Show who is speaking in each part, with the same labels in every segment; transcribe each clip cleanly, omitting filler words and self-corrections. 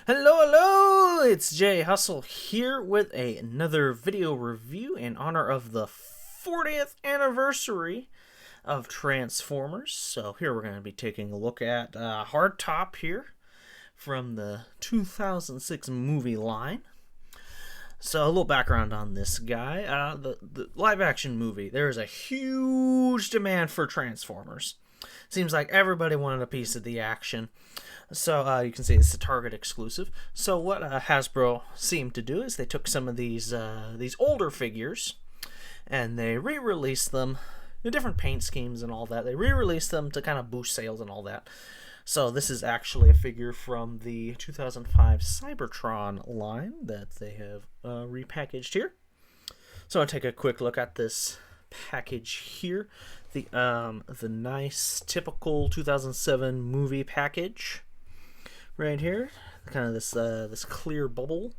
Speaker 1: Hello, it's Jhusle here with another video review in honor of the 40th anniversary of Transformers. So here we're going to be taking a look at Hardtop here from the 2006 movie line. So a little background on this guy. The live-action movie, there is a huge demand for Transformers. Seems like everybody wanted a piece of the action. So you can see it's a Target exclusive. So what Hasbro seemed to do is they took some of these older figures and they re-released them in different paint schemes and all that. They re-released them to kind of boost sales and all that. So this is actually a figure from the 2005 Cybertron line that they have repackaged here. So I'll take a quick look at this package here. The nice typical 2007 movie package right here. Kind of this clear bubble.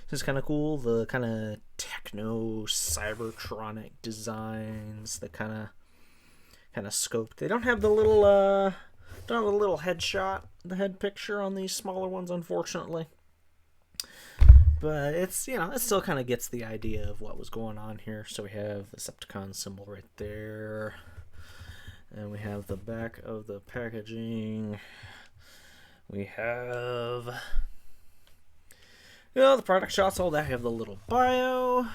Speaker 1: This is kind of cool. The kind of techno cybertronic designs. The kind of scope. They don't have the little headshot, the head picture on these smaller ones, unfortunately. But it's, it still kind of gets the idea of what was going on here. So we have the Decepticon symbol right there. And we have the back of the packaging. We have, the product shots, all that. I have the little bio,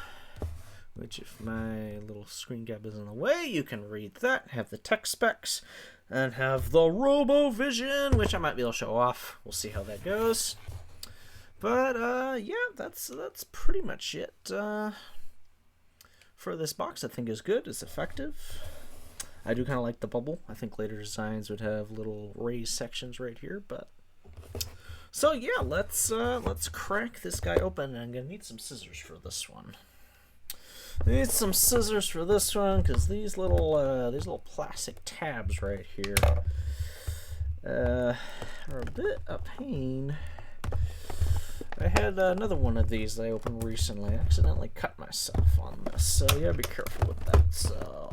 Speaker 1: which if my little screen cap isn't away, you can read that. Have the tech specs. And have the Robo-Vision, which I might be able to show off. We'll see how that goes. But, yeah, that's pretty much it for this box. I think is good. It's effective. I do kind of like the bubble. I think later designs would have little raised sections right here. But so, yeah, let's crack this guy open. I'm going to need some scissors for this one. I need some scissors for this one because these little plastic tabs right here are a bit of pain. I had another one of these that I opened recently. I accidentally cut myself on this, so you gotta be careful with that. So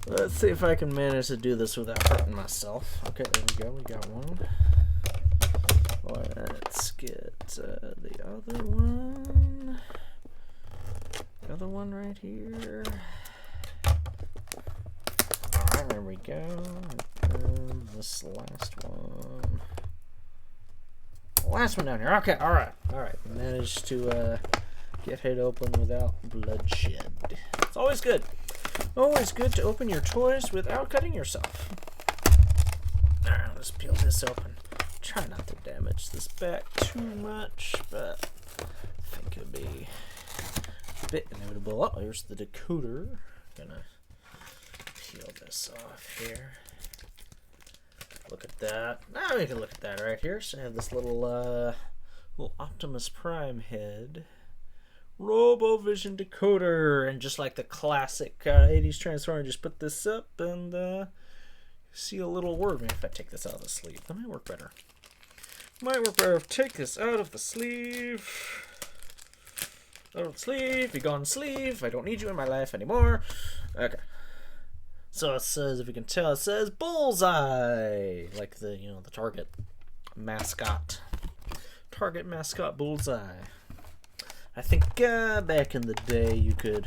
Speaker 1: let's see if I can manage to do this without hurting myself. Okay, there we go. We got one. Let's get the other one. The other one right here. Alright, there we go. And this last one. Last one down here. Okay, alright. Managed to get it open without bloodshed. It's always good. Always good to open your toys without cutting yourself. Alright, let's peel this open. Try not to damage this back too much, but I think it'll be a bit inevitable. Oh, here's the decoder. Gonna peel this off here. Look at that. Now we can look at that right here. So I have this little Optimus Prime head. Robo-Vision decoder. And just like the classic 80s Transformer, just put this up and see a little word. Maybe if I take this out of the sleeve, that might work better. Might work better if I take this out of the sleeve. Out of the sleeve. Be gone, sleeve. I don't need you in my life anymore. Okay. So it says, if you can tell, it says Bullseye, like the the Target mascot. Target mascot Bullseye. I think back in the day you could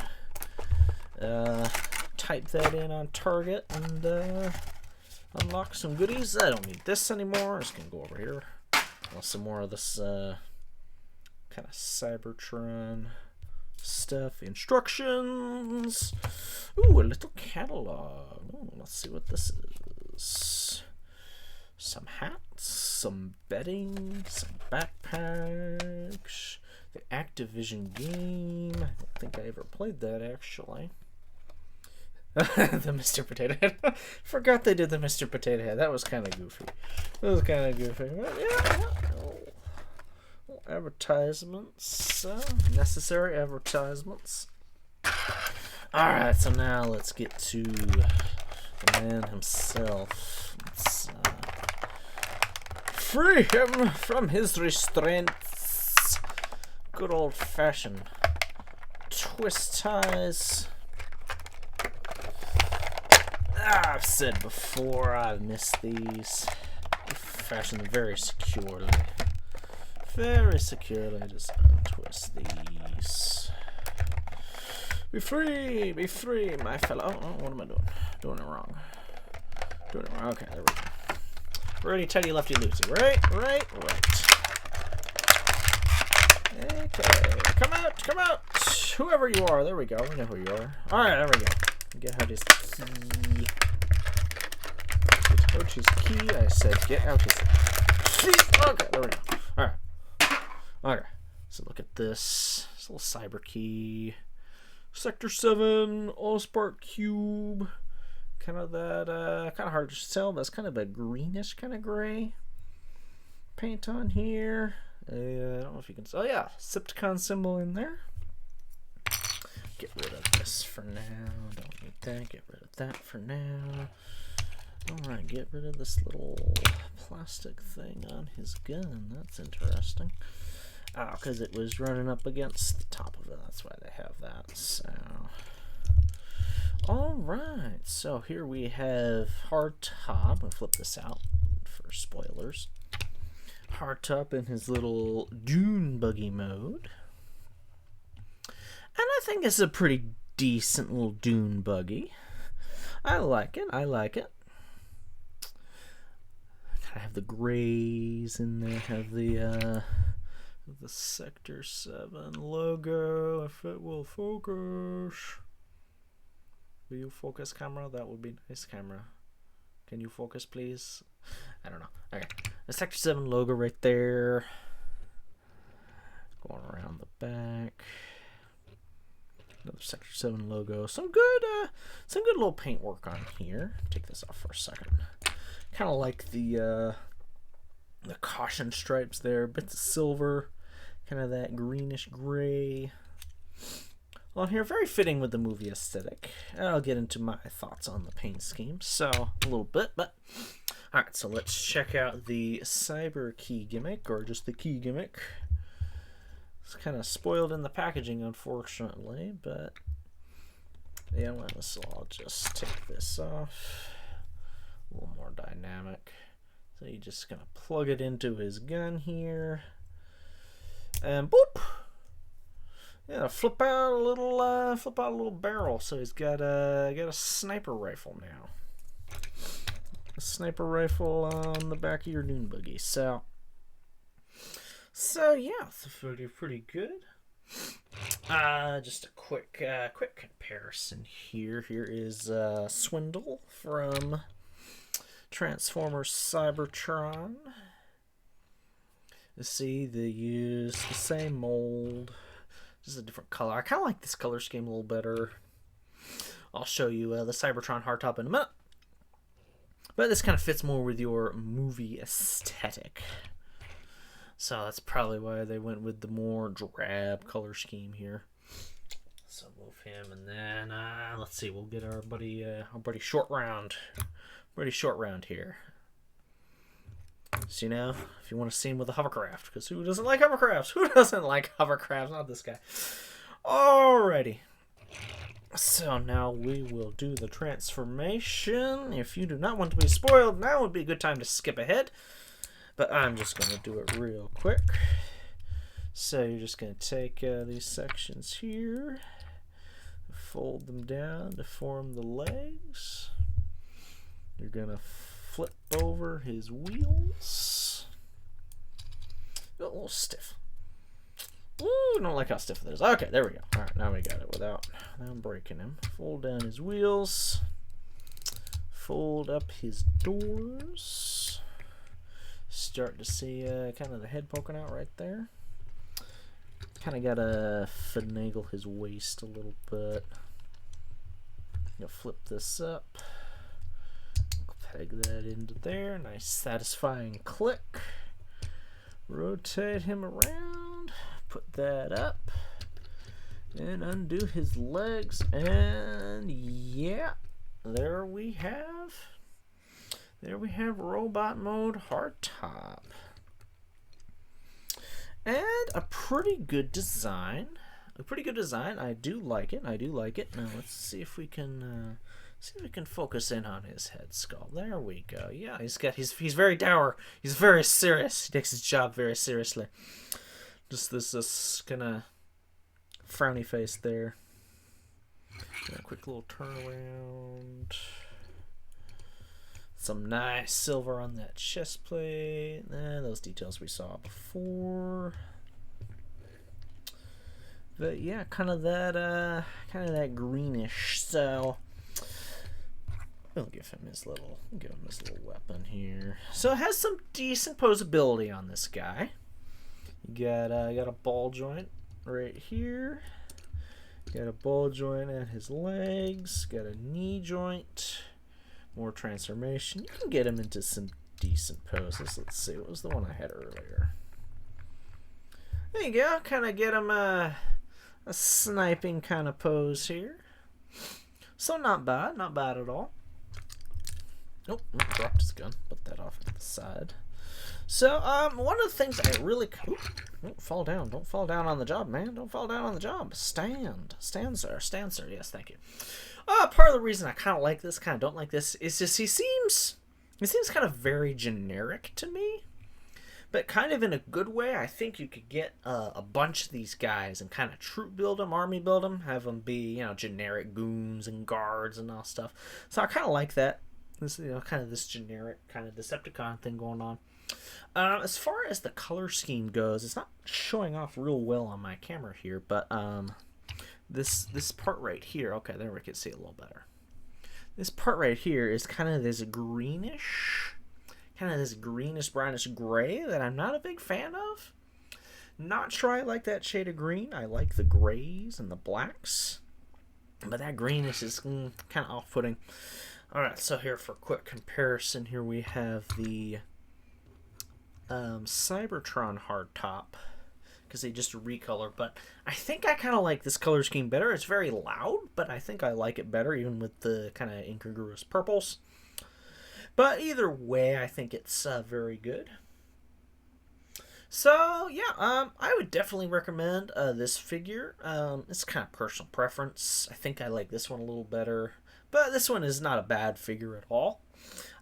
Speaker 1: type that in on Target and unlock some goodies. I don't need this anymore. I'm just gonna go over here. Some more of this kind of Cybertron stuff. Instructions. Ooh, a little catalog. Ooh, let's see what this is. Some hats, some bedding, some backpacks. The Activision game. I don't think I ever played that actually. The Mr. Potato Head. Forgot they did the Mr. Potato Head. That was kind of goofy. But yeah. Advertisements, necessary advertisements. Alright, so now let's get to the man himself. Let's free him from his restraints. Good old fashioned twist ties. I've said before, I've missed these. fasten them very securely. Very securely. Just untwist these. Be free, my fellow. Oh, what am I doing? Doing it wrong. Okay, there we go. Righty, tighty, lefty, loosey. Right. Okay, come out. Whoever you are, there we go. We know who you are. All right, there we go. Get out his key. Get out his key. I said, get out his key. Okay, there we go. All right. Okay. So look at this. This little cyber key. Sector 7, Allspark Cube. Kind of that, kind of hard to tell, but it's kind of a greenish kind of gray paint on here. I don't know if you can see. Oh, yeah. Septicon symbol in there. Get rid of this for now. Don't need that. Get rid of that for now. Alright, get rid of this little plastic thing on his gun. That's interesting. Oh, because it was running up against the top of it. That's why they have that. So, alright. So here we have Hardtop. I'll flip this out for spoilers. Hardtop in his little dune buggy mode. And I think it's a pretty decent little dune buggy. I like it. I have the grays in there. Have the Sector 7 logo. If it will focus. Will you focus, camera? That would be nice, camera. Can you focus, please? I don't know. Okay. The Sector 7 logo right there. Going around the back. Another Sector 7 logo. Some good little paint work on here. Take this off for a second. Kind of like the caution stripes there. Bits of silver. Kind of that greenish gray. On here, very fitting with the movie aesthetic. I'll get into my thoughts on the paint scheme. So, a little bit, but... Alright, so let's check out the cyber key gimmick, or just the key gimmick. It's kind of spoiled in the packaging, unfortunately, but... Yeah, well, I'll just take this off. A little more dynamic. So you're just going to plug it into his gun here. And boop! Yeah, flip out a little barrel. So he's got a sniper rifle now. A sniper rifle on the back of your dune buggy. So yeah, it's pretty good. Just a quick comparison here. Here is Swindle from Transformers Cybertron. You see, they use the same mold. Just a different color. I kind of like this color scheme a little better. I'll show you the Cybertron hardtop in a minute. But this kind of fits more with your movie aesthetic. So that's probably why they went with the more drab color scheme here. So move him, and then let's see. We'll get our buddy Short Round. Short Round here. So, you know, if you want to see him with a hovercraft, because who doesn't like hovercrafts? Who doesn't like hovercrafts? Not this guy. Alrighty. So now we will do the transformation. If you do not want to be spoiled, now would be a good time to skip ahead. But I'm just going to do it real quick. So you're just going to take these sections here, fold them down to form the legs. You're going to flip over his wheels. A little stiff. Ooh, don't like how stiff it is. Okay, there we go. Alright, now we got it without breaking him. Fold down his wheels. Fold up his doors. Start to see kind of the head poking out right there. Kind of got to finagle his waist a little bit. Gonna flip this up. Peg that into there. Nice satisfying click. Rotate him around. Put that up. And undo his legs. And yeah, there we have robot mode hardtop. And a pretty good design. I do like it. Now let's see if we can See if we can focus in on his head sculpt. There we go. Yeah, he's very dour. He's very serious. He takes his job very seriously. Just this kind of frowny face there. A quick little turnaround. Some nice silver on that chest plate. Those details we saw before. But yeah, kind of that greenish. So we'll give him his little weapon here. So it has some decent posability on this guy. You got a ball joint right here. Got a ball joint at his legs. Got a knee joint. More transformation. You can get him into some decent poses. Let's see. What was the one I had earlier? There you go. Kind of get him a sniping kind of pose here. So not bad. Not bad at all. Nope. Dropped his gun. Put that off to the side. So, one of the things I really... Don't fall down. Don't fall down on the job, man. Don't fall down on the job. Stand. Stand, sir. Stand, sir. Yes, thank you. Part of the reason I kind of like this, kind of don't like this, is just he seems kind of very generic to me. But kind of in a good way. I think you could get a bunch of these guys and kind of troop build them, army build them, have them be, you know, generic goons and guards and all stuff. So I kind of like that. This, you know, kind of this generic kind of Decepticon thing going on. As far as the color scheme goes, it's not showing off real well on my camera here, but this part right here, okay, there we can see it a little better. This part right here is kind of this greenish, brownish gray that I'm not a big fan of. Not sure I like that shade of green. I like the grays and the blacks, but that greenish is kind of off-putting. All right, so here for a quick comparison, here we have the Cybertron hardtop, because they just recolor, but I think I kind of like this color scheme better. It's very loud, but I think I like it better, even with the kind of incongruous purples. But either way, I think it's very good. So yeah, I would definitely recommend this figure. It's kind of personal preference. I think I like this one a little better, but this one is not a bad figure at all.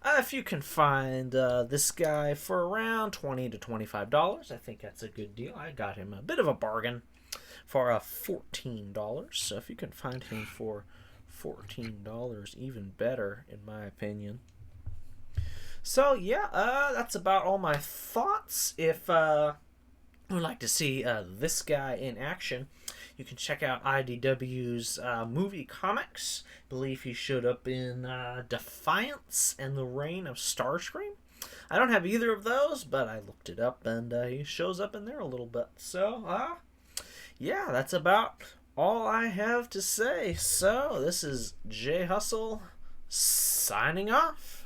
Speaker 1: If you can find this guy for around $20 to $25, I think that's a good deal. I got him a bit of a bargain for $14. So if you can find him for $14, even better, in my opinion. So yeah, that's about all my thoughts. If you would like to see this guy in action, you can check out IDW's movie comics. I believe he showed up in Defiance and the Reign of Starscream. I don't have either of those, but I looked it up, and he shows up in there a little bit. So, yeah, that's about all I have to say. So, this is Jhusle signing off.